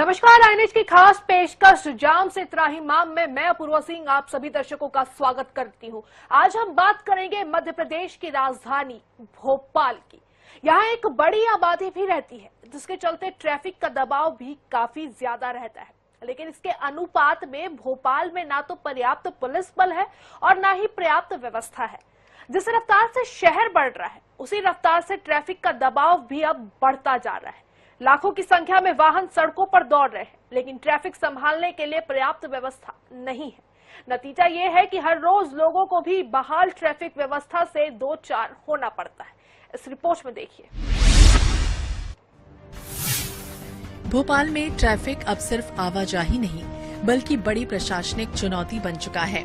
नमस्कार, आईएनएच की खास पेशकश जाम से त्राहिमाम में मैं अपूर्वा सिंह आप सभी दर्शकों का स्वागत करती हूं। आज हम बात करेंगे मध्य प्रदेश की राजधानी भोपाल की। यहाँ एक बड़ी आबादी भी रहती है, जिसके चलते ट्रैफिक का दबाव भी काफी ज्यादा रहता है। लेकिन इसके अनुपात में भोपाल में ना तो पर्याप्त पुलिस बल है और ना ही पर्याप्त व्यवस्था है। जिस रफ्तार से शहर बढ़ रहा है, उसी रफ्तार से ट्रैफिक का दबाव भी अब बढ़ता जा रहा है। लाखों की संख्या में वाहन सड़कों पर दौड़ रहे हैं, लेकिन ट्रैफिक संभालने के लिए पर्याप्त व्यवस्था नहीं है। नतीजा ये है कि हर रोज लोगों को भी बहाल ट्रैफिक व्यवस्था से दो चार होना पड़ता है। इस रिपोर्ट में देखिए। भोपाल में ट्रैफिक अब सिर्फ आवाजाही नहीं, बल्कि बड़ी प्रशासनिक चुनौती बन चुका है।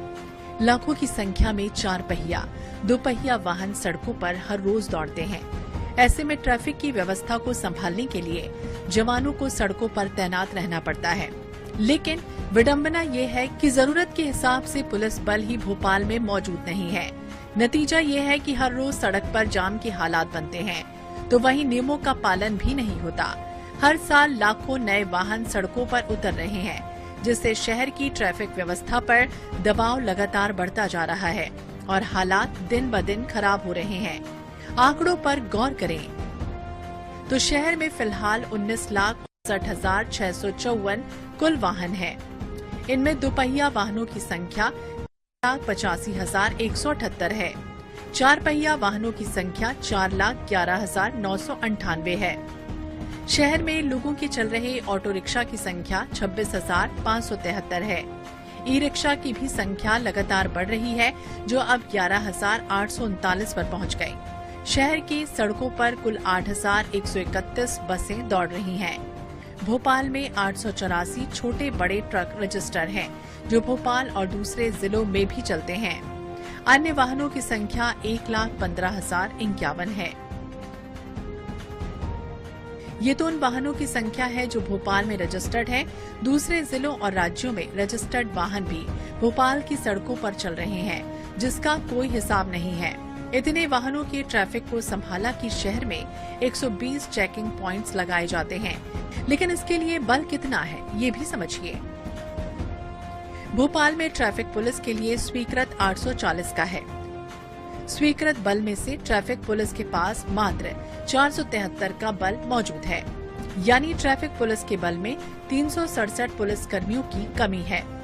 लाखों की संख्या में 4 पहिया, 2 पहिया वाहन सड़कों पर हर रोज दौड़ते हैं। ऐसे में ट्रैफिक की व्यवस्था को संभालने के लिए जवानों को सड़कों पर तैनात रहना पड़ता है। लेकिन विडंबना ये है कि जरूरत के हिसाब से पुलिस बल ही भोपाल में मौजूद नहीं है। नतीजा ये है कि हर रोज सड़क पर जाम के हालात बनते हैं, तो वहीं नियमों का पालन भी नहीं होता। हर साल लाखों नए वाहन सड़कों पर उतर रहे हैं, जिससे शहर की ट्रैफिक व्यवस्था पर दबाव लगातार बढ़ता जा रहा है और हालात दिन ब दिन खराब हो रहे हैं। आंकड़ों पर गौर करें तो शहर में फिलहाल 19,59,654 कुल वाहन हैं। इनमें दोपहिया वाहनों की संख्या 85,178 है। 4 पहिया वाहनों की संख्या 4,11,998 है। शहर में लोगों के चल रहे ऑटो रिक्शा की संख्या 26,573 है। ई रिक्शा की भी संख्या लगातार बढ़ रही है, जो अब 11,839 पर पहुंच गई। शहर की सड़कों पर कुल 8,131 बसें दौड़ रही हैं। भोपाल में 884 छोटे बड़े ट्रक रजिस्टर हैं, जो भोपाल और दूसरे जिलों में भी चलते हैं। अन्य वाहनों की संख्या 1,15,051 है। ये तो उन वाहनों की संख्या है जो भोपाल में रजिस्टर्ड है। दूसरे जिलों और राज्यों में रजिस्टर्ड वाहन भी भोपाल की सड़कों पर चल रहे हैं, जिसका कोई हिसाब नहीं है। इतने वाहनों के ट्रैफिक को संभाला कि शहर में 120 चेकिंग पॉइंट्स लगाए जाते हैं, लेकिन इसके लिए बल कितना है, ये भी समझिए। भोपाल में ट्रैफिक पुलिस के लिए स्वीकृत 840 का है। स्वीकृत बल में से ट्रैफिक पुलिस के पास मात्र 473 का बल मौजूद है, यानी ट्रैफिक पुलिस के बल में 367 पुलिस कर्मियों की कमी है।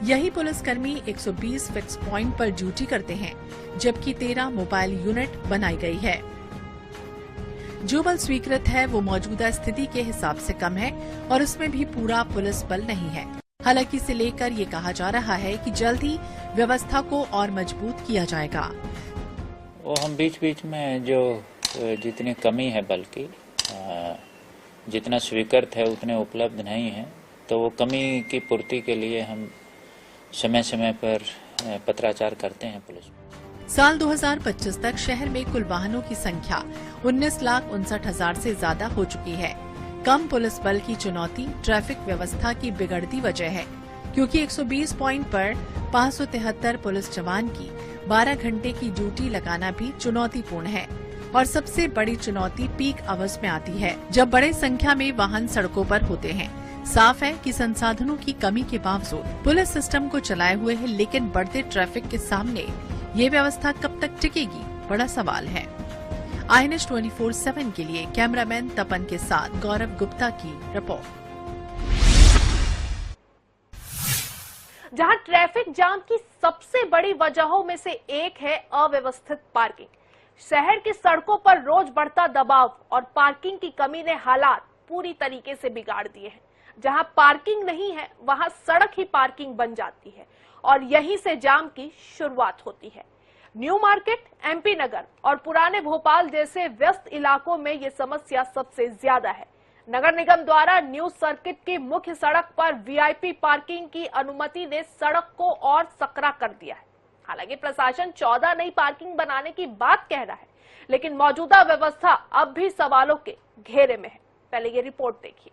यही पुलिसकर्मी 120 फिक्स पॉइंट पर ड्यूटी करते हैं, जबकि 13 मोबाइल यूनिट बनाई गई है। जो बल स्वीकृत है वो मौजूदा स्थिति के हिसाब से कम है और उसमें भी पूरा पुलिस बल नहीं है। हालांकि इसे लेकर ये कहा जा रहा है कि जल्द ही व्यवस्था को और मजबूत किया जाएगा। वो हम बीच बीच में जो जितनी कमी है बल की, जितना स्वीकृत है उतने उपलब्ध नहीं है, तो वो कमी की पूर्ति के लिए हम समय समय पर पत्राचार करते हैं पुलिस। साल 2025 तक शहर में कुल वाहनों की संख्या 19,59,000 से ज्यादा हो चुकी है। कम पुलिस बल की चुनौती ट्रैफिक व्यवस्था की बिगड़ती वजह है, क्योंकि 120 पॉइंट पर 573 पुलिस जवान की 12 घंटे की ड्यूटी लगाना भी चुनौतीपूर्ण है। और सबसे बड़ी चुनौती पीक आवर्स में आती है, जब बड़े संख्या में वाहन सड़कों पर होते हैं। साफ है कि संसाधनों की कमी के बावजूद पुलिस सिस्टम को चलाए हुए है, लेकिन बढ़ते ट्रैफिक के सामने ये व्यवस्था कब तक टिकेगी, बड़ा सवाल है। आईएनएच 24/7 के लिए कैमरामैन तपन के साथ गौरव गुप्ता की रिपोर्ट। जहां ट्रैफिक जाम की सबसे बड़ी वजहों में से एक है अव्यवस्थित पार्किंग। शहर की सड़कों पर रोज बढ़ता दबाव और पार्किंग की कमी ने हालात पूरी तरीके से बिगाड़ दिए हैं। जहां पार्किंग नहीं है, वहां सड़क ही पार्किंग बन जाती है और यहीं से जाम की शुरुआत होती है। न्यू मार्केट, एमपी नगर और पुराने भोपाल जैसे व्यस्त इलाकों में ये समस्या सबसे ज्यादा है। नगर निगम द्वारा न्यू सर्किट की मुख्य सड़क पर वीआईपी पार्किंग की अनुमति ने सड़क को और सकरा कर दिया है। हालांकि प्रशासन 14 नई पार्किंग बनाने की बात कह रहा है, लेकिन मौजूदा व्यवस्था अब भी सवालों के घेरे में है। पहले ये रिपोर्ट देखिए।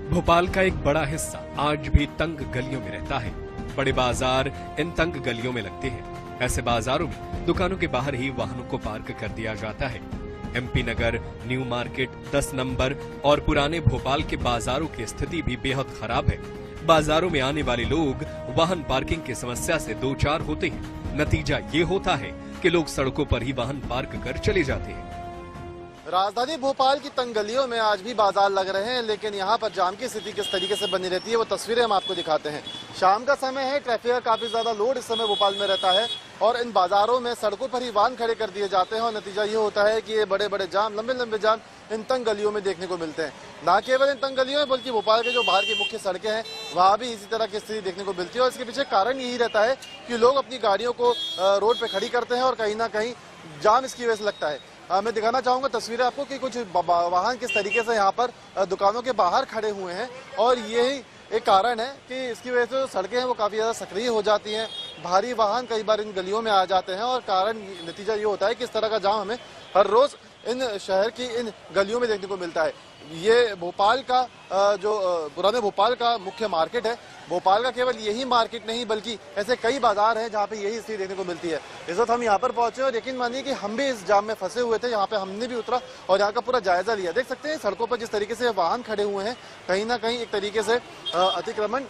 भोपाल का एक बड़ा हिस्सा आज भी तंग गलियों में रहता है। बड़े बाजार इन तंग गलियों में लगते हैं। ऐसे बाजारों में दुकानों के बाहर ही वाहनों को पार्क कर दिया जाता है। एमपी नगर, न्यू मार्केट, 10 नंबर और पुराने भोपाल के बाजारों की स्थिति भी बेहद खराब है। बाजारों में आने वाले लोग वाहन पार्किंग की समस्या से दो चार होते हैं। नतीजा ये होता है कि लोग सड़कों पर ही वाहन पार्क कर चले जाते हैं। राजधानी भोपाल की तंग गलियों में आज भी बाजार लग रहे हैं, लेकिन यहाँ पर जाम की स्थिति किस तरीके से बनी रहती है वो तस्वीरें हम आपको दिखाते हैं। शाम का समय है, ट्रैफिक का काफी ज्यादा लोड इस समय भोपाल में रहता है और इन बाजारों में सड़कों पर ही वाहन खड़े कर दिए जाते हैं और नतीजा ये होता है कि ये बड़े बड़े जाम, लंबे लंबे जाम इन तंग गलियों में देखने को मिलते हैं। न केवल इन तंग गलियों में बल्कि भोपाल के जो बाहर की मुख्य सड़कें हैं वहाँ भी इसी तरह की स्थिति देखने को मिलती है और इसके पीछे कारण यही रहता है कि लोग अपनी गाड़ियों को रोड पे खड़ी करते हैं और कहीं ना कहीं जाम इसकी वजह से लगता है। मैं दिखाना चाहूंगा तस्वीरें आपको कि कुछ वाहन किस तरीके से यहाँ पर दुकानों के बाहर खड़े हुए हैं और यही एक कारण है कि इसकी वजह से जो सड़कें हैं वो काफी ज्यादा सक्रिय हो जाती हैं। भारी वाहन कई बार इन गलियों में आ जाते हैं और कारण नतीजा ये होता है कि इस तरह का जाम हमें हर रोज इन शहर की इन गलियों में देखने को मिलता है। ये भोपाल का जो पुराने भोपाल का मुख्य मार्केट है। भोपाल का केवल यही मार्केट नहीं बल्कि ऐसे कई बाजार हैं जहाँ पे यही स्थिति देखने को मिलती है। इस वक्त हम यहाँ पर पहुंचे और यकीन मानिए कि हम भी इस जाम में फंसे हुए थे। यहाँ पे हमने भी उतरा और यहाँ का पूरा जायजा लिया। देख सकते हैं सड़कों पर जिस तरीके से वाहन खड़े हुए हैं, कहीं ना कहीं एक तरीके से अतिक्रमण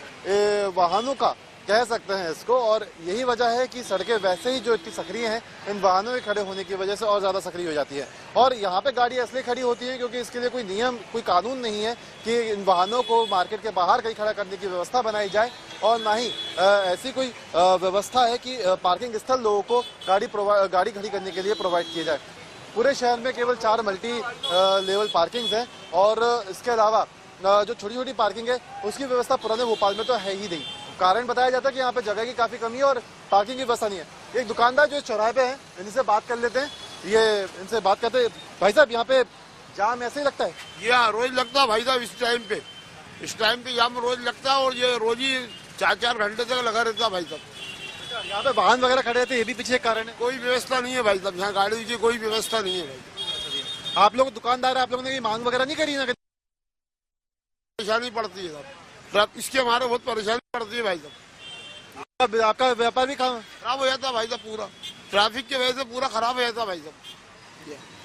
वाहनों का कह सकते हैं इसको और यही वजह है कि सड़कें वैसे ही जो इतनी सक्रिय हैं इन वाहनों के खड़े होने की वजह से और ज्यादा सक्रिय हो जाती है। और यहाँ पे गाड़ी इसलिए खड़ी होती है क्योंकि इसके लिए कोई नियम, कोई कानून नहीं है कि इन वाहनों को मार्केट के बाहर कहीं खड़ा करने की व्यवस्था बनाई जाए और ना ही ऐसी कोई व्यवस्था है कि पार्किंग स्थल लोगों को गाड़ी खड़ी करने के लिए प्रोवाइड किया जाए। पूरे शहर में केवल 4 मल्टी लेवल पार्किंग्स हैं और इसके अलावा जो छोटी छोटी पार्किंग है उसकी व्यवस्था पुराने भोपाल में तो है ही नहीं। कारण बताया जाता है कि यहाँ पे जगह की काफी कमी है और पार्किंग की व्यवस्था नहीं है। एक दुकानदार जो इस चौराहे पे है इनसे बात कर लेते हैं। ये इनसे बात करते हैं। भाई साहब यहाँ पे जाम ऐसे ही लगता है? यहाँ रोज लगता है भाई साहब। इस टाइम पे जाम रोज लगता है और ये रोज ही 4-4 घंटे तक लगा रहता है भाई साहब। यहाँ पे वाहन वगैरह खड़े रहते हैं, ये भी पीछे कारण है? कोई व्यवस्था नहीं है भाई साहब, यहाँ गाड़ी की कोई व्यवस्था नहीं है भाई। आप लोग दुकानदार है, आप लोगों ने मांग वगैरह नहीं करी ना? परेशानी पड़ती है साहब, इसके हमारे बहुत परेशानी पड़ती है भाई साहब। आपका व्यापार भी खराब हो जाता है भाई साहब, पूरा ट्रैफिक की वजह से पूरा खराब हो जाता है भाई साहब।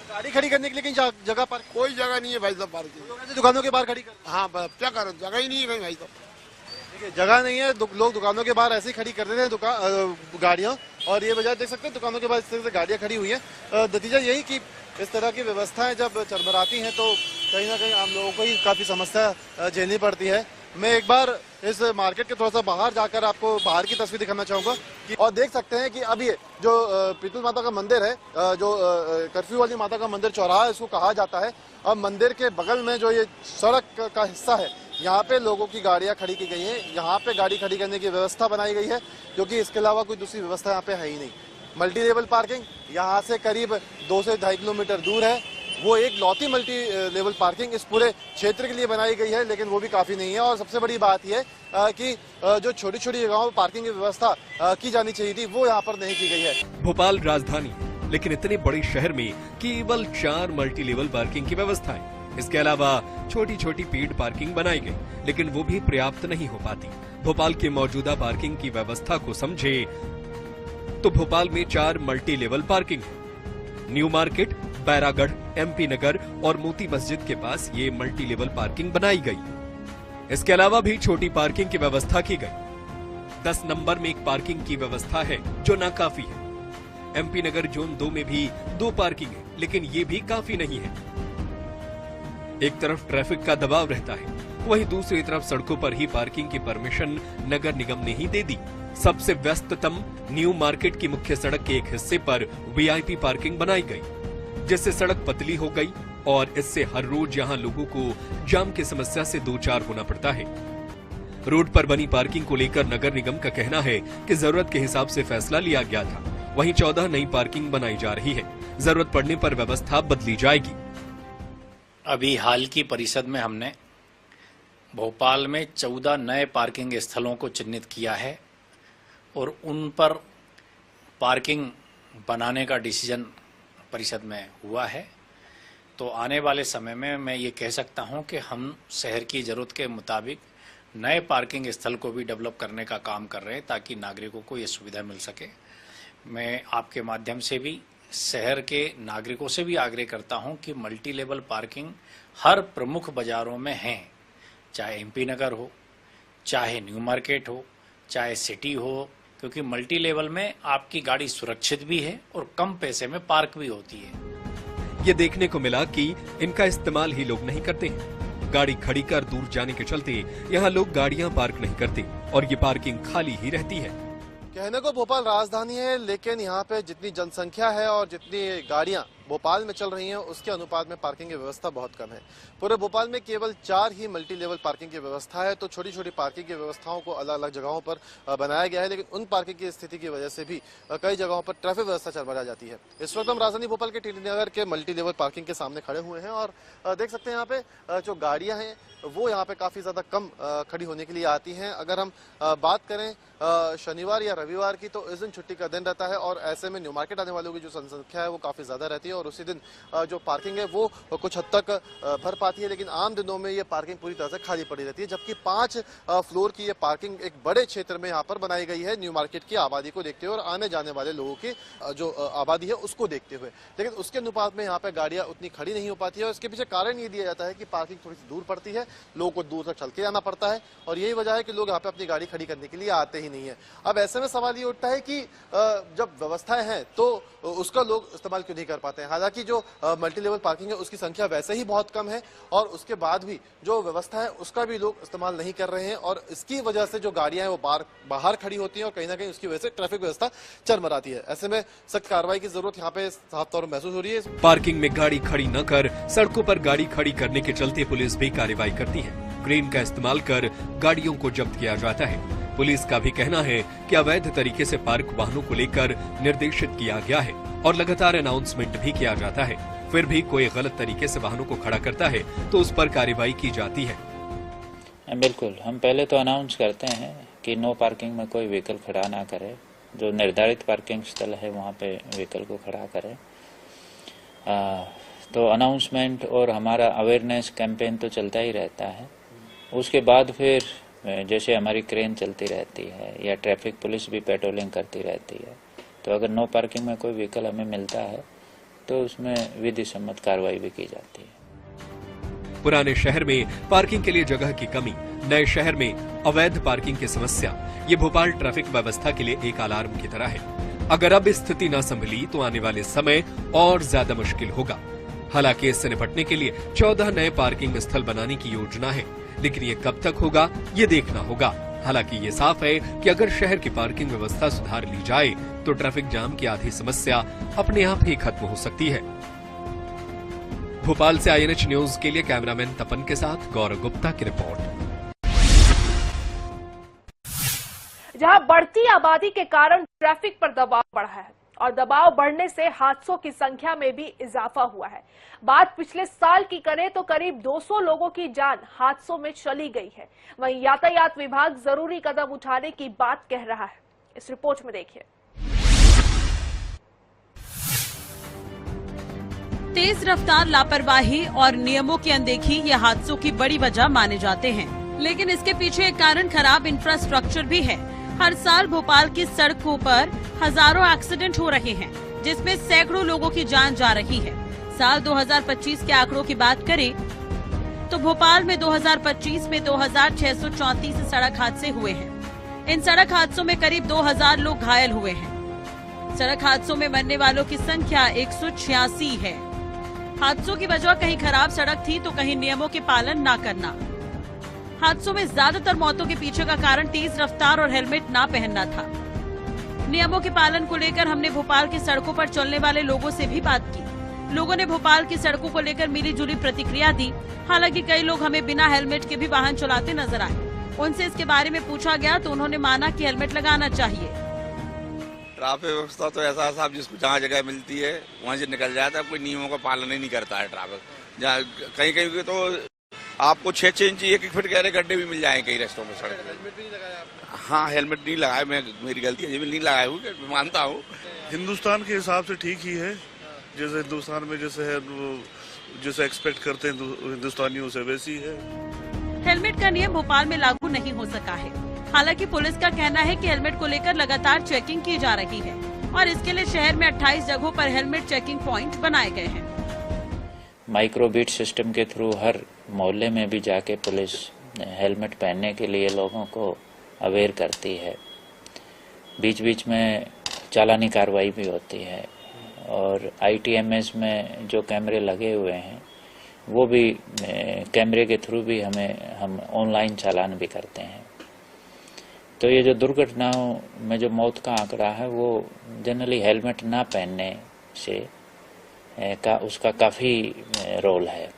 गाड़ी खड़ी करने के लिए कहीं जगह पर कोई जगह नहीं है भाई साहब पार्किंग। दुकानों के बाहर खड़ी कर? हाँ क्या करें, जगह ही नहीं है कहीं भाई साहब। देखिए जगह नहीं है, लोग दुकानों के बाहर ऐसे ही खड़ी कर देते हैं गाड़ियाँ और ये वजह देख सकते हैं दुकानों के बाहर इस तरह से गाड़ियाँ खड़ी हुई हैं। नतीजा यही कि इस तरह की व्यवस्थाएं जब चरमराती हैं तो कहीं ना कहीं आम लोगों को ही काफी समस्या झेलनी पड़ती है। मैं एक बार इस मार्केट के थोड़ा सा बाहर जाकर आपको बाहर की तस्वीर दिखाना चाहूंगा कि और देख सकते हैं कि अब ये जो पीतल माता का मंदिर है, जो कर्फ्यू वाली माता का मंदिर चौराहा इसको कहा जाता है, अब मंदिर के बगल में जो ये सड़क का हिस्सा है यहाँ पे लोगों की गाड़ियां खड़ी की गई हैं। यहाँ पे गाड़ी खड़ी करने की व्यवस्था बनाई गई है क्योंकि इसके अलावा कोई दूसरी व्यवस्था यहाँ पे है ही नहीं। मल्टी लेवल पार्किंग यहाँ से करीब 2 से 2.5 किलोमीटर दूर है। वो एक लौती मल्टी लेवल पार्किंग इस पूरे क्षेत्र के लिए बनाई गई है, लेकिन वो भी काफी नहीं है। और सबसे बड़ी बात यह कि जो छोटी छोटी जगहों पर पार्किंग की व्यवस्था की जानी चाहिए थी वो यहाँ पर नहीं की गई है। भोपाल राजधानी, लेकिन इतने बड़े शहर में केवल 4 मल्टी लेवल पार्किंग की व्यवस्था है। इसके अलावा छोटी छोटी पेड पार्किंग बनाई गई, लेकिन वो भी पर्याप्त नहीं हो पाती। भोपाल के मौजूदा पार्किंग की व्यवस्था को समझे तो भोपाल में 4 मल्टी लेवल पार्किंग है। न्यू मार्केट, बैरागढ़, एमपी नगर और मोती मस्जिद के पास ये मल्टी लेवल पार्किंग बनाई गई। इसके अलावा भी छोटी पार्किंग की व्यवस्था की गई। 10 नंबर में एक पार्किंग की व्यवस्था है जो नाकाफी है। एमपी नगर जोन 2 में भी 2 पार्किंग है, लेकिन ये भी काफी नहीं है। एक तरफ ट्रैफिक का दबाव रहता है, वहीं दूसरी तरफ सड़कों पर ही पार्किंग की परमिशन नगर निगम ने ही दे दी। सबसे व्यस्ततम न्यू मार्केट की मुख्य सड़क के एक हिस्से पर वीआईपी पार्किंग बनाई गई, जिससे सड़क पतली हो गई और इससे हर रोज यहां लोगों को जाम की समस्या से दो चार होना पड़ता है। रोड पर बनी पार्किंग को लेकर नगर निगम का कहना है कि जरूरत के हिसाब से फैसला लिया गया था। वहीं 14 नई पार्किंग बनाई जा रही है। जरूरत पड़ने पर व्यवस्था बदली जाएगी। अभी हाल की परिषद में हमने भोपाल में 14 नए पार्किंग स्थलों को चिन्हित किया है और उन पर पार्किंग बनाने का डिसीजन परिषद में हुआ है। तो आने वाले समय में मैं ये कह सकता हूं कि हम शहर की ज़रूरत के मुताबिक नए पार्किंग स्थल को भी डेवलप करने का काम कर रहे हैं ताकि नागरिकों को ये सुविधा मिल सके। मैं आपके माध्यम से भी शहर के नागरिकों से भी आग्रह करता हूं कि मल्टी लेवल पार्किंग हर प्रमुख बाजारों में है, चाहे एमपी नगर हो, चाहे न्यू मार्केट हो, चाहे सिटी हो, क्योंकि मल्टी लेवल में आपकी गाड़ी सुरक्षित भी है और कम पैसे में पार्क भी होती है। ये देखने को मिला कि इनका इस्तेमाल ही लोग नहीं करते हैं। गाड़ी खड़ी कर दूर जाने के चलते यहाँ लोग गाड़ियां पार्क नहीं करते और ये पार्किंग खाली ही रहती है। कहने को भोपाल राजधानी है, लेकिन यहाँ पे जितनी जनसंख्या है और जितनी गाड़ियां भोपाल में चल रही हैं उसके अनुपात में पार्किंग की व्यवस्था बहुत कम है। पूरे भोपाल में केवल 4 ही मल्टी लेवल पार्किंग की व्यवस्था है, तो छोटी छोटी पार्किंग की व्यवस्थाओं को अलग अलग जगहों पर बनाया गया है, लेकिन उन पार्किंग की स्थिति की वजह से भी कई जगहों पर ट्रैफिक व्यवस्था चरमरा जाती है। इस वक्त हम राजधानी भोपाल के टीटी नगर के मल्टी लेवल पार्किंग के सामने खड़े हुए हैं और देख सकते हैं यहाँ पे जो गाड़ियां हैं वो यहाँ पे काफी ज्यादा कम खड़ी होने के लिए आती हैं। अगर हम बात करें शनिवार या रविवार की, तो इस दिन छुट्टी का दिन रहता है और ऐसे में न्यू मार्केट आने वालों की जो जनसंख्या है वो काफी ज्यादा रहती है और उसी दिन जो पार्किंग है वो कुछ हद तक भर पाती है, लेकिन आम दिनों में ये पार्किंग पूरी तरह से खाली पड़ी रहती है। जबकि 5 फ्लोर की ये पार्किंग एक बड़े क्षेत्र में यहाँ पर बनाई गई है, न्यू मार्केट की आबादी को देखते हुए और आने जाने वाले लोगों की जो आबादी है उसको देखते हुए, लेकिन उसके अनुपात में यहाँ पे गाड़ियां उतनी खड़ी नहीं हो पाती है। और इसके पीछे कारण ये दिया जाता है कि पार्किंग थोड़ी सी दूर पड़ती है, लोगों को दूर तक चल के आना पड़ता है और यही वजह है कि लोग यहाँ पे अपनी गाड़ी खड़ी करने के लिए आते ही नहीं है। अब ऐसे में सवाल ये उठता है कि जब व्यवस्थाएं हैं तो उसका लोग इस्तेमाल क्यों नहीं कर पाते हैं। हालांकि जो मल्टी लेवल पार्किंग है उसकी संख्या वैसे ही बहुत कम है और उसके बाद भी जो व्यवस्था है उसका भी लोग इस्तेमाल नहीं कर रहे हैं और इसकी वजह से जो गाड़ियां हैं वो बाहर खड़ी होती हैं और कहीं ना कहीं उसकी वजह से ट्रैफिक व्यवस्था चरमराती है। ऐसे में सख्त कार्रवाई की जरूरत यहाँ पे साफ तौर पर महसूस हो रही है। पार्किंग में गाड़ी खड़ी न कर सड़कों पर गाड़ी खड़ी करने के चलते पुलिस भी कार्रवाई करती है। क्रेन का इस्तेमाल कर गाड़ियों को जब्त किया जाता है। पुलिस का भी कहना है कि अवैध तरीके से पार्क वाहनों को लेकर निर्देशित किया गया है और लगातार अनाउंसमेंट भी किया जाता है। फिर भी कोई गलत तरीके से वाहनों को खड़ा करता है तो उस पर कार्रवाई की जाती है। बिल्कुल, हम पहले तो अनाउंस करते हैं कि नो पार्किंग में कोई व्हीकल खड़ा ना करे, जो निर्धारित पार्किंग स्थल है वहाँ पे व्हीकल को खड़ा करे। तो अनाउंसमेंट और हमारा अवेयरनेस कैंपेन तो चलता ही रहता है। उसके बाद फिर जैसे हमारी क्रेन चलती रहती है या ट्रैफिक पुलिस भी पेट्रोलिंग करती रहती है, तो अगर नो पार्किंग में कोई व्हीकल हमें मिलता है तो उसमें विधि सम्मत कार्रवाई भी की जाती है। पुराने शहर में पार्किंग के लिए जगह की कमी, नए शहर में अवैध पार्किंग की समस्या, ये भोपाल ट्रैफिक व्यवस्था के लिए एक अलार्म की तरह है। अगर अब स्थिति न संभली तो आने वाले समय और ज्यादा मुश्किल होगा। हालांकि इससे निपटने के लिए 14 नए पार्किंग स्थल बनाने की योजना है, लेकिन ये कब तक होगा ये देखना होगा। हालांकि ये साफ है कि अगर शहर की पार्किंग व्यवस्था सुधार ली जाए तो ट्रैफिक जाम की आधी समस्या अपने आप ही खत्म हो सकती है। भोपाल से INH न्यूज के लिए कैमरामैन तपन के साथ गौरव गुप्ता की रिपोर्ट। जहां बढ़ती आबादी के कारण ट्रैफिक पर दबाव बढ़ा है और दबाव बढ़ने से हादसों की संख्या में भी इजाफा हुआ है। बात पिछले साल की करें तो करीब 200 लोगों की जान हादसों में चली गई है। वहीं यातायात विभाग जरूरी कदम उठाने की बात कह रहा है। इस रिपोर्ट में देखिए। तेज रफ्तार, लापरवाही और नियमों की अनदेखी ये हादसों की बड़ी वजह माने जाते हैं, लेकिन इसके पीछे एक कारण खराब इंफ्रास्ट्रक्चर भी है। हर साल भोपाल की सड़कों पर हजारों एक्सीडेंट हो रहे हैं, जिसमें सैकड़ों लोगों की जान जा रही है। साल 2025 के आंकड़ों की बात करें तो भोपाल में 2025 में 2634 सड़क हादसे हुए हैं। इन सड़क हादसों में करीब 2000 लोग घायल हुए हैं। सड़क हादसों में मरने वालों की संख्या 186 है। हादसों की वजह कहीं खराब सड़क थी तो कहीं नियमों के पालन न करना। हादसों में ज्यादातर मौतों के पीछे का कारण तेज रफ्तार और हेलमेट ना पहनना था। नियमों के पालन को लेकर हमने भोपाल की सड़कों पर चलने वाले लोगों से भी बात की। लोगों ने भोपाल की सड़कों को लेकर मिली जुली प्रतिक्रिया दी। हालांकि कई लोग हमें बिना हेलमेट के भी वाहन चलाते नजर आए। उनसे इसके बारे में पूछा गया तो उन्होंने माना कि हेलमेट लगाना चाहिए। ट्रैफिक व्यवस्था तो ऐसा साहब, जिसको जहाँ जगह मिलती है वहाँ से निकल जाता है, कोई नियमों का पालन ही नहीं करता है ट्रैफिक। जहाँ कहीं कहीं तो आपको 6 इंच 1 फीट गहरे गड्ढे भी मिल जाएंगे कई रास्तों में सड़क पे। हाँ, हेलमेट नहीं लगाया, मेरी गलती है, नहीं लगाया हूँ, मानता हूँ। हिंदुस्तान के हिसाब से ठीक ही है, जैसे हिंदुस्तान में जैसे है जैसे एक्सपेक्ट करते हैं हिंदुस्तानियों से वैसी है। हेलमेट का नियम भोपाल में लागू नहीं हो सका है। हालांकि पुलिस का कहना है कि हेलमेट को लेकर लगातार चेकिंग की जा रही है। और इसके लिए शहर में 28 जगहों पर हेलमेट चेकिंग पॉइंट बनाए गए हैं। माइक्रोबीट सिस्टम के थ्रू हर मोहल्ले में भी जाके पुलिस हेलमेट पहनने के लिए लोगों को अवेयर करती है। बीच बीच में चालानी कार्रवाई भी होती है और ITMS में जो कैमरे लगे हुए हैं वो भी कैमरे के थ्रू भी हम ऑनलाइन चालान भी करते हैं। तो ये जो दुर्घटनाओं में जो मौत का आंकड़ा है वो जनरली हेलमेट ना पहनने से उसका काफ़ी रोल है।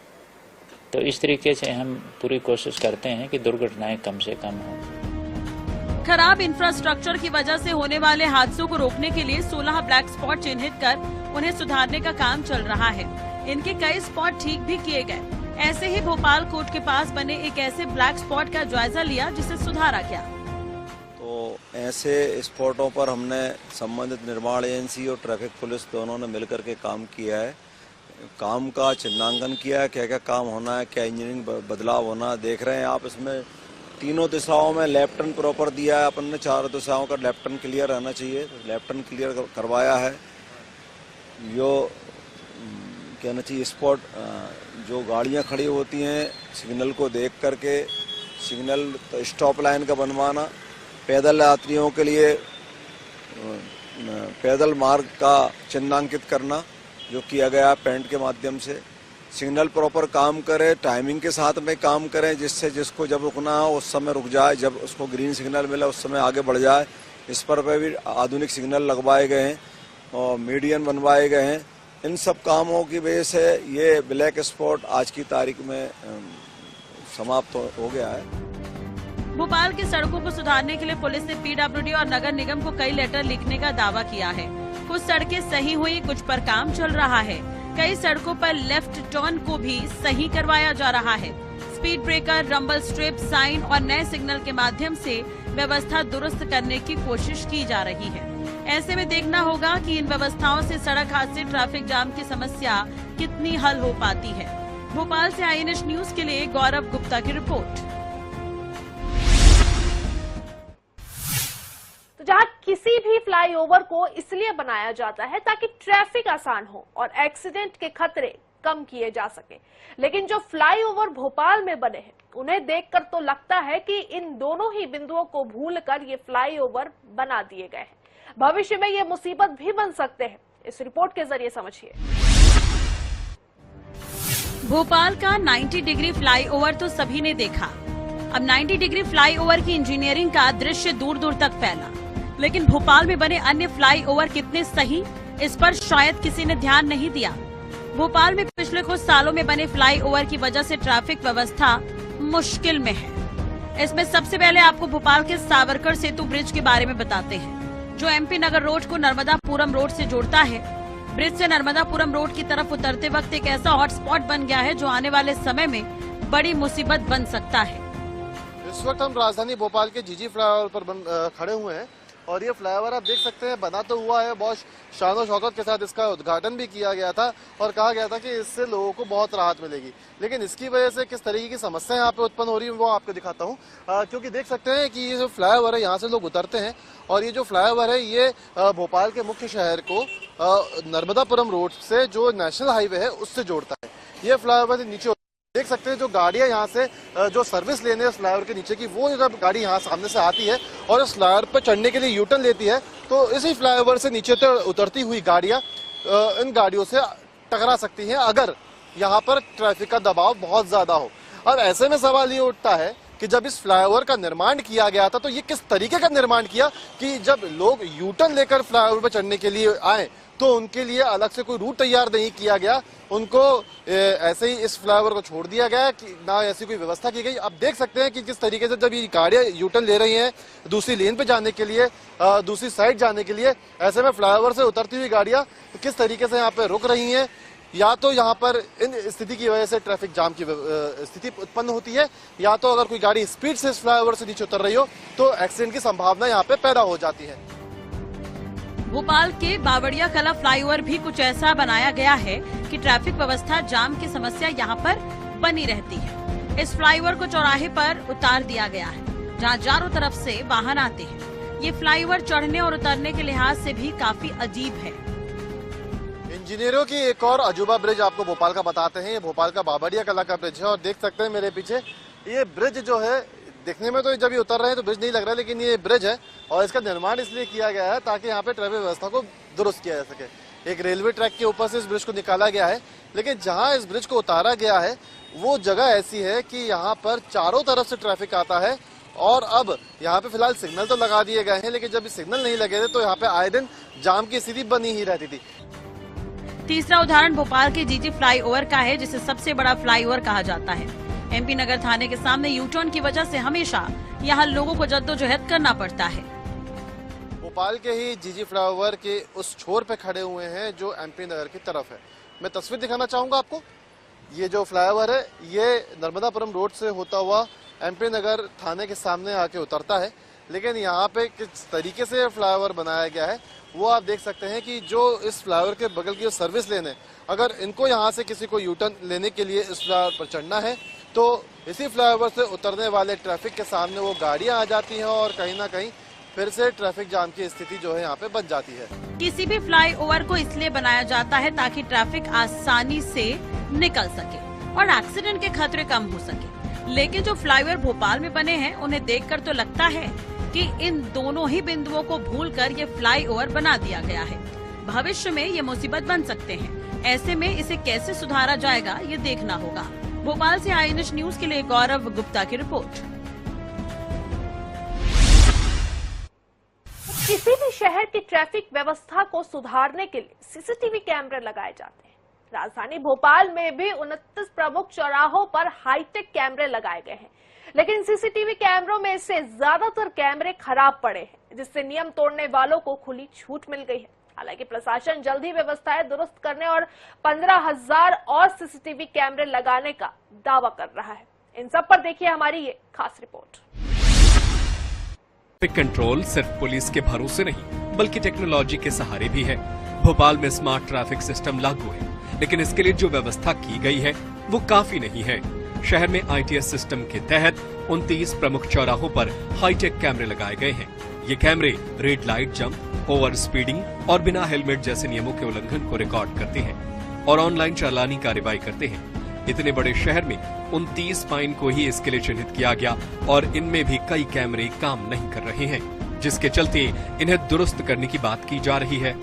तो इस तरीके से हम पूरी कोशिश करते हैं कि दुर्घटनाएं कम से कम हों। खराब इंफ्रास्ट्रक्चर की वजह से होने वाले हादसों को रोकने के लिए 16 ब्लैक स्पॉट चिन्हित कर उन्हें सुधारने का काम चल रहा है। इनके कई स्पॉट ठीक भी किए गए। ऐसे ही भोपाल कोर्ट के पास बने एक ऐसे ब्लैक स्पॉट का जायजा लिया जिसे सुधारा गया। तो ऐसे स्पॉटों पर हमने संबंधित निर्माण एजेंसी और ट्रैफिक पुलिस दोनों ने मिलकर के काम किया है। काम का चिन्हांकन किया है, क्या क्या काम होना है, क्या इंजीनियरिंग बदलाव होना। देख रहे हैं आप, इसमें तीनों दिशाओं में लेफ्ट टर्न प्रॉपर दिया है। अपन ने चारों दिशाओं का लेफ्ट टर्न क्लियर रहना चाहिए, लेफ्ट टर्न क्लियर करवाया है। जो कहना चाहिए स्पॉट जो गाड़ियां खड़ी होती हैं सिग्नल को देख करके सिग्नल तो स्टॉप लाइन का बनवाना, पैदल यात्रियों के लिए पैदल मार्ग का चिन्हांकित करना जो किया गया पेंट के माध्यम से। सिग्नल प्रॉपर काम करे, टाइमिंग के साथ में काम करें जिससे जिसको जब रुकना हो उस समय रुक जाए, जब उसको ग्रीन सिग्नल मिले उस समय आगे बढ़ जाए। इस पर भी आधुनिक सिग्नल लगवाए गए हैं और मीडियन बनवाए गए हैं। इन सब कामों की वजह से ये ब्लैक स्पॉट आज की तारीख में समाप्त हो गया है। भोपाल की सड़कों को सुधारने के लिए पुलिस ने PWD और नगर निगम को कई लेटर लिखने का दावा किया है। कुछ सड़कें सही हुई, कुछ पर काम चल रहा है। कई सड़कों पर लेफ्ट टर्न को भी सही करवाया जा रहा है। Speed breaker, rumble strip, sign और नए सिग्नल के माध्यम से व्यवस्था दुरुस्त करने की कोशिश की जा रही है। ऐसे में देखना होगा कि इन व्यवस्थाओं से सड़क हादसे, ट्रैफिक जाम की समस्या कितनी हल हो पाती है। भोपाल से INH न्यूज के लिए गौरव गुप्ता की रिपोर्ट। तो जहां किसी भी फ्लाईओवर को इसलिए बनाया जाता है ताकि ट्रैफिक आसान हो और एक्सीडेंट के खतरे कम किए जा सके, लेकिन जो फ्लाईओवर भोपाल में बने हैं उन्हें देखकर तो लगता है कि इन दोनों ही बिंदुओं को भूलकर ये फ्लाईओवर बना दिए गए हैं। भविष्य में ये मुसीबत भी बन सकते हैं। इस रिपोर्ट के जरिए समझिए। भोपाल का 90 डिग्री फ्लाईओवर तो सभी ने देखा। अब 90 डिग्री फ्लाईओवर की इंजीनियरिंग का दृश्य दूर दूर तक फैला, लेकिन भोपाल में बने अन्य फ्लाईओवर कितने सही, इस पर शायद किसी ने ध्यान नहीं दिया। भोपाल में पिछले कुछ सालों में बने फ्लाईओवर की वजह से ट्रैफिक व्यवस्था मुश्किल में है। इसमें सबसे पहले आपको भोपाल के सावरकर सेतु ब्रिज के बारे में बताते हैं, जो MP नगर रोड को नर्मदापुरम रोड से जोड़ता है। ब्रिज से नर्मदापुरम रोड की तरफ उतरते वक्त एक ऐसा हॉटस्पॉट बन गया है जो आने वाले समय में बड़ी मुसीबत बन सकता है। इस वक्त हम राजधानी भोपाल के जीजी फ्लाईओवर पर खड़े हुए हैं और ये फ्लाईओवर आप देख सकते हैं बना तो हुआ है, बहुत शान शौकत के साथ इसका उद्घाटन भी किया गया था और कहा गया था कि इससे लोगों को बहुत राहत मिलेगी। लेकिन इसकी वजह से किस तरीके की समस्या यहाँ पे उत्पन्न हो रही है वो आपको दिखाता हूँ। क्योंकि देख सकते हैं कि ये जो फ्लाईओवर है यहाँ से लोग उतरते हैं और ये जो फ्लाईओवर है ये भोपाल के मुख्य शहर को नर्मदापुरम रोड से जो नेशनल हाईवे है उससे जोड़ता है। ये फ्लाईओवर नीचे देख सकते हैं जो गाड़ियां यहाँ से जो सर्विस लेने हैं फ्लाईओवर के नीचे की, वो जब गाड़ी यहाँ सामने से आती है और इस फ्लाईओवर पर चढ़ने के लिए यूटर्न लेती है तो इसी फ्लाईओवर से नीचे तक उतरती हुई गाड़ियां इन गाड़ियों से टकरा सकती हैं अगर यहाँ पर ट्रैफिक का दबाव बहुत ज्यादा हो। अब ऐसे में सवाल ये उठता है कि जब इस फ्लाईओवर का निर्माण किया गया था तो ये किस तरीके का निर्माण किया कि जब लोग यूटर्न लेकर फ्लाईओवर पर चढ़ने के लिए आए तो उनके लिए अलग से कोई रूट तैयार नहीं किया गया, उनको ऐसे ही इस फ्लाईओवर को छोड़ दिया गया कि ना ऐसी कोई व्यवस्था की गई। अब देख सकते हैं कि किस तरीके से जब ये गाड़ियां यूटर्न ले रही हैं दूसरी लेन पे जाने के लिए, दूसरी साइड जाने के लिए, ऐसे में फ्लाईओवर से उतरती हुई गाड़ियां किस तरीके से यहाँ पे रुक रही हैं। या तो यहाँ पर इन स्थिति की वजह से ट्रैफिक जाम की स्थिति उत्पन्न होती है, या तो अगर कोई गाड़ी स्पीड से इस फ्लाईओवर से नीचे उतर रही हो तो एक्सीडेंट की संभावना यहाँ पे पैदा हो जाती है। भोपाल के बावड़िया कला फ्लाईओवर भी कुछ ऐसा बनाया गया है कि ट्रैफिक व्यवस्था जाम की समस्या यहाँ पर बनी रहती है। इस फ्लाईओवर को चौराहे पर उतार दिया गया है जहाँ चारों तरफ से वाहन आते हैं, ये फ्लाईओवर चढ़ने और उतरने के लिहाज से भी काफी अजीब है। इंजीनियरों की एक और अजूबा ब्रिज आपको भोपाल का बताते हैं। ये भोपाल का बाबरिया कला का ब्रिज है और देख सकते हैं मेरे पीछे ये ब्रिज जो है, देखने में तो जब ये उतर रहे हैं तो ब्रिज नहीं लग रहा है, लेकिन ये ब्रिज है और इसका निर्माण इसलिए किया गया है ताकि यहाँ पे ट्रैफिक व्यवस्था को दुरुस्त किया जा सके। एक रेलवे ट्रैक के ऊपर से इस ब्रिज को निकाला गया है, लेकिन जहाँ इस ब्रिज को उतारा गया है वो जगह ऐसी है कि यहाँ पर चारों तरफ से ट्रैफिक आता है और अब यहाँ पे फिलहाल सिग्नल तो लगा दिए गए हैं, लेकिन जब सिग्नल नहीं लगे थे तो यहाँ पे आए दिन जाम की स्थिति बनी ही रहती थी। तीसरा उदाहरण भोपाल के जीजी फ्लाईओवर का है, जिसे सबसे बड़ा फ्लाईओवर कहा जाता है। एमपी नगर थाने के सामने यू टर्न की वजह से हमेशा यहाँ लोगों को जद्दोजहद करना पड़ता है। भोपाल के ही जीजी फ्लाईओवर के उस छोर पे खड़े हुए हैं जो एमपी नगर की तरफ है। मैं तस्वीर दिखाना चाहूंगा आपको। ये जो फ्लाईओवर है ये नर्मदापुरम रोड से होता हुआ एमपी नगर थाने के सामने आके उतरता है, लेकिन यहाँ पे किस तरीके से फ्लाईओवर बनाया गया है वो आप देख सकते हैं कि जो इस फ्लाईओवर के बगल की जो सर्विस लेन है, अगर इनको यहाँ से किसी को यू टर्न लेने के लिए इस फ्लाईओवर पर चढ़ना है तो इसी फ्लाईओवर से उतरने वाले ट्रैफिक के सामने वो गाड़ियां आ जाती हैं और कहीं ना कहीं फिर से ट्रैफिक जाम की स्थिति जो है यहाँ पे बन जाती है। किसी भी फ्लाईओवर को इसलिए बनाया जाता है ताकि ट्रैफिक आसानी से निकल सके और एक्सीडेंट के खतरे कम हो सके, लेकिन जो फ्लाईओवर भोपाल में बने हैं उन्हें देखकर तो लगता है कि इन दोनों ही बिंदुओं को भूलकर ये फ्लाईओवर बना दिया गया है। भविष्य में ये मुसीबत बन सकते हैं। ऐसे में इसे कैसे सुधारा जाएगा ये देखना होगा। भोपाल से INH न्यूज के लिए गौरव गुप्ता की रिपोर्ट। किसी भी शहर की ट्रैफिक व्यवस्था को सुधारने के लिए सीसीटीवी कैमरे लगाए जाते हैं। राजधानी भोपाल में भी 29 प्रमुख चौराहों पर हाईटेक कैमरे लगाए गए हैं, लेकिन सीसीटीवी कैमरों में से ज्यादातर कैमरे खराब पड़े हैं, जिससे नियम तोड़ने वालों को खुली छूट मिल गई है। हालांकि प्रशासन जल्द ही व्यवस्थाएं दुरुस्त करने और 15,000 और सीसीटीवी कैमरे लगाने का दावा कर रहा है। इन सब पर देखिए हमारी ये खास रिपोर्ट। ट्रैफिक कंट्रोल सिर्फ पुलिस के भरोसे नहीं बल्कि टेक्नोलॉजी के सहारे भी है। भोपाल में स्मार्ट ट्रैफिक सिस्टम लागू है, लेकिन इसके लिए जो व्यवस्था की गई है वो काफी नहीं है। शहर में ITS सिस्टम के तहत 29 प्रमुख चौराहों पर हाईटेक कैमरे लगाए गए हैं। ये कैमरे red light jump, over speeding और बिना हेलमेट जैसे नियमों के उल्लंघन को रिकॉर्ड करते हैं और ऑनलाइन चालानी कार्रवाई करते हैं। इतने बड़े शहर में 29 फाइन को ही इसके लिए चिन्हित किया गया और इनमें भी कई कैमरे काम नहीं कर रहे हैं, जिसके चलते इन्हें दुरुस्त करने की बात की जा रही है।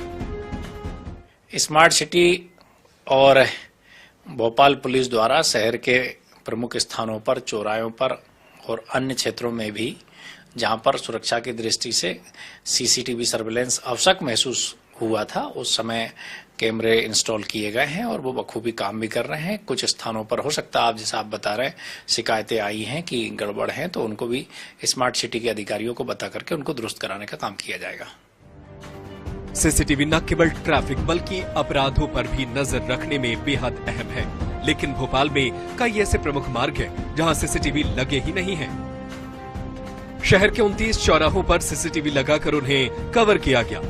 स्मार्ट सिटी और भोपाल पुलिस द्वारा शहर के प्रमुख स्थानों पर, चौराहों पर और अन्य क्षेत्रों में भी जहां पर सुरक्षा की दृष्टि से सीसीटीवी सर्विलेंस आवश्यक महसूस हुआ था, उस समय कैमरे इंस्टॉल किए गए हैं और वो बखूबी काम भी कर रहे हैं। कुछ स्थानों पर हो सकता है आप जैसा आप बता रहे हैं शिकायतें आई हैं कि गड़बड़ है, तो उनको भी स्मार्ट सिटी के अधिकारियों को बता करके उनको दुरुस्त कराने का काम किया जाएगा। सीसीटीवी न केवल ट्रैफिक बल्कि अपराधों पर भी नजर रखने में बेहद अहम है, लेकिन भोपाल में कई ऐसे प्रमुख मार्ग हैं जहां सीसीटीवी लगे ही नहीं हैं। शहर के 29 चौराहों पर सीसीटीवी लगाकर उन्हें कवर किया गया।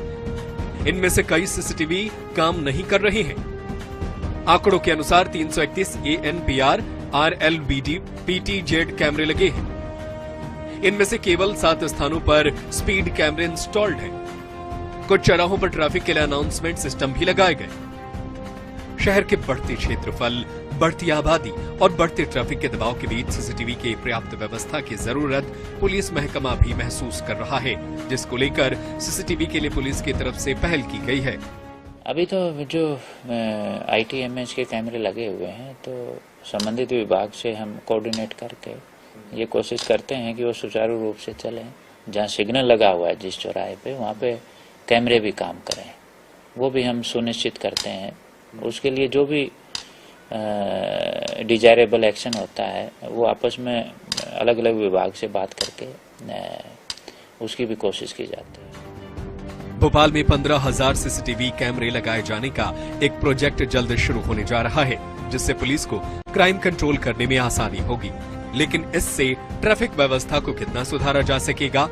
इनमें से कई सीसीटीवी काम नहीं कर रहे हैं। आंकड़ों के अनुसार 331 ANPR RLBD PTZ कैमरे लगे हैं। इनमें से केवल 7 स्थानों पर स्पीड कैमरे इंस्टॉल्ड हैं। कुछ चौराहों पर ट्रैफिक के लिए अनाउंसमेंट सिस्टम भी लगाए गए। शहर के बढ़ते क्षेत्रफल, बढ़ती आबादी और बढ़ते ट्रैफिक के दबाव के बीच सीसीटीवी की पर्याप्त व्यवस्था की जरूरत पुलिस महकमा भी महसूस कर रहा है, जिसको लेकर सीसीटीवी के लिए पुलिस की तरफ से पहल की गई है। अभी तो जो ITMH के कैमरे लगे हुए हैं, तो संबंधित विभाग से हम कोऑर्डिनेट करके ये कोशिश करते हैं कि वो सुचारू रूप से चलें। जहाँ सिग्नल लगा हुआ है जिस चौराहे पे, वहाँ पे कैमरे भी काम करें, वो भी हम सुनिश्चित करते हैं। उसके लिए जो भी डिजायरेबल एक्शन होता है वो आपस में अलग अलग विभाग से बात करके उसकी भी कोशिश की जाती है। भोपाल में 15,000 सीसीटीवी कैमरे लगाए जाने का एक प्रोजेक्ट जल्द शुरू होने जा रहा है, जिससे पुलिस को क्राइम कंट्रोल करने में आसानी होगी। लेकिन इससे ट्रैफिक व्यवस्था को कितना सुधारा जा सकेगा?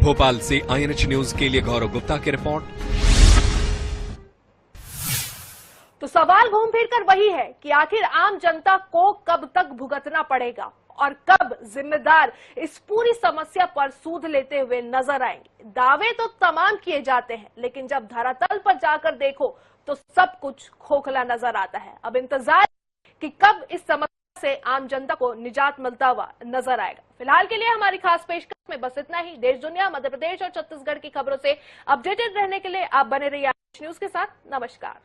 भोपाल से INH न्यूज के लिए गौरव गुप्ता की रिपोर्ट। तो सवाल घूम फिर कर वही है कि आखिर आम जनता को कब तक भुगतना पड़ेगा और कब जिम्मेदार इस पूरी समस्या पर सूद लेते हुए नजर आएंगे। दावे तो तमाम किए जाते हैं, लेकिन जब धरातल पर जाकर देखो तो सब कुछ खोखला नजर आता है। अब इंतजार कि कब इस समस्या से आम जनता को निजात मिलता हुआ नजर आएगा। फिलहाल के लिए हमारी खास पेशकश में बस इतना ही। देश दुनिया, मध्य प्रदेश और छत्तीसगढ़ की खबरों से अपडेटेड रहने के लिए आप बने रहिए न्यूज के साथ। नमस्कार।